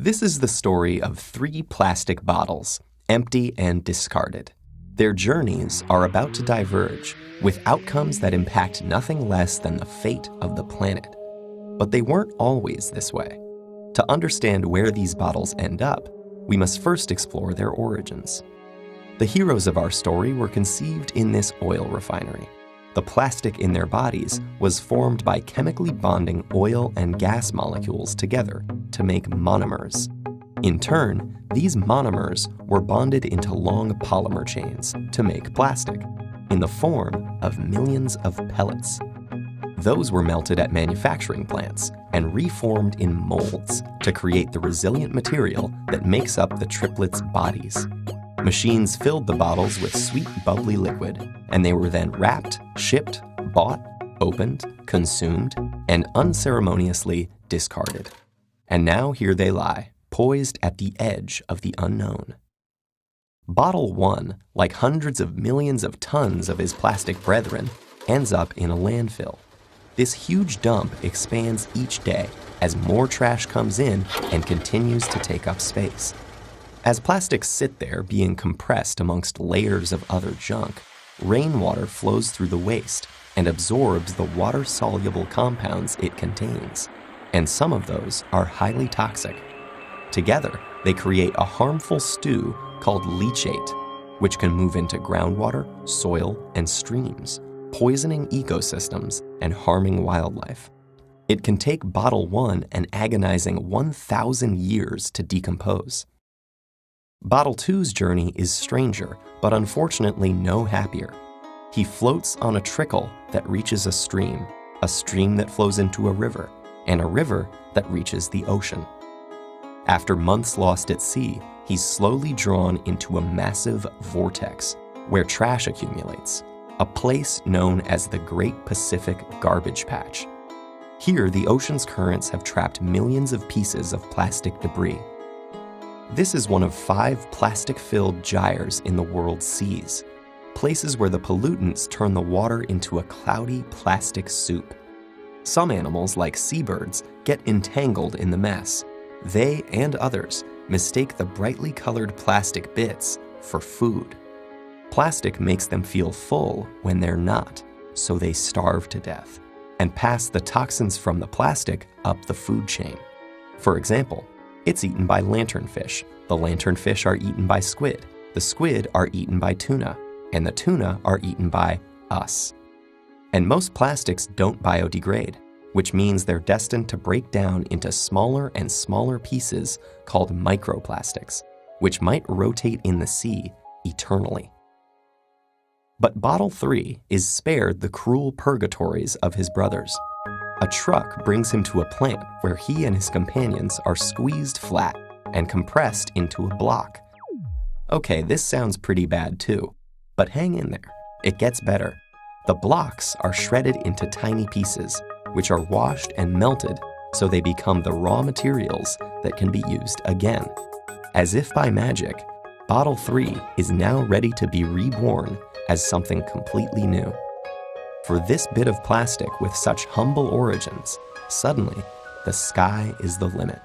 This is the story of 3 plastic bottles, empty and discarded. Their journeys are about to diverge, with outcomes that impact nothing less than the fate of the planet. But they weren't always this way. To understand where these bottles end up, we must first explore their origins. The heroes of our story were conceived in this oil refinery. The plastic in their bodies was formed by chemically bonding oil and gas molecules together to make monomers. In turn, these monomers were bonded into long polymer chains to make plastic, in the form of millions of pellets. Those were melted at manufacturing plants and reformed in molds to create the resilient material that makes up the triplets' bodies. Machines filled the bottles with sweet, bubbly liquid, and they were then wrapped, shipped, bought, opened, consumed, and unceremoniously discarded. And now here they lie, poised at the edge of the unknown. Bottle 1, like hundreds of millions of tons of his plastic brethren, ends up in a landfill. This huge dump expands each day as more trash comes in and continues to take up space. As plastics sit there being compressed amongst layers of other junk, rainwater flows through the waste and absorbs the water-soluble compounds it contains, and some of those are highly toxic. Together, they create a harmful stew called leachate, which can move into groundwater, soil, and streams, poisoning ecosystems and harming wildlife. It can take Bottle 1 an agonizing 1,000 years to decompose. Bottle 2's journey is stranger, but unfortunately no happier. He floats on a trickle that reaches a stream that flows into a river, and a river that reaches the ocean. After months lost at sea, he's slowly drawn into a massive vortex where trash accumulates, a place known as the Great Pacific Garbage Patch. Here, the ocean's currents have trapped millions of pieces of plastic debris. This is one of 5 plastic-filled gyres in the world's seas, places where the pollutants turn the water into a cloudy plastic soup. Some animals, like seabirds, get entangled in the mess. They and others mistake the brightly colored plastic bits for food. Plastic makes them feel full when they're not, so they starve to death and pass the toxins from the plastic up the food chain. For example, it's eaten by lanternfish. The lanternfish are eaten by squid. The squid are eaten by tuna. And the tuna are eaten by us. And most plastics don't biodegrade, which means they're destined to break down into smaller and smaller pieces called microplastics, which might rotate in the sea eternally. But Bottle 3 is spared the cruel purgatories of his brothers. A truck brings him to a plant where he and his companions are squeezed flat and compressed into a block. Okay, this sounds pretty bad too, but hang in there. It gets better. The blocks are shredded into tiny pieces, which are washed and melted so they become the raw materials that can be used again. As if by magic, Bottle 3 is now ready to be reborn as something completely new. For this bit of plastic with such humble origins, suddenly, the sky is the limit.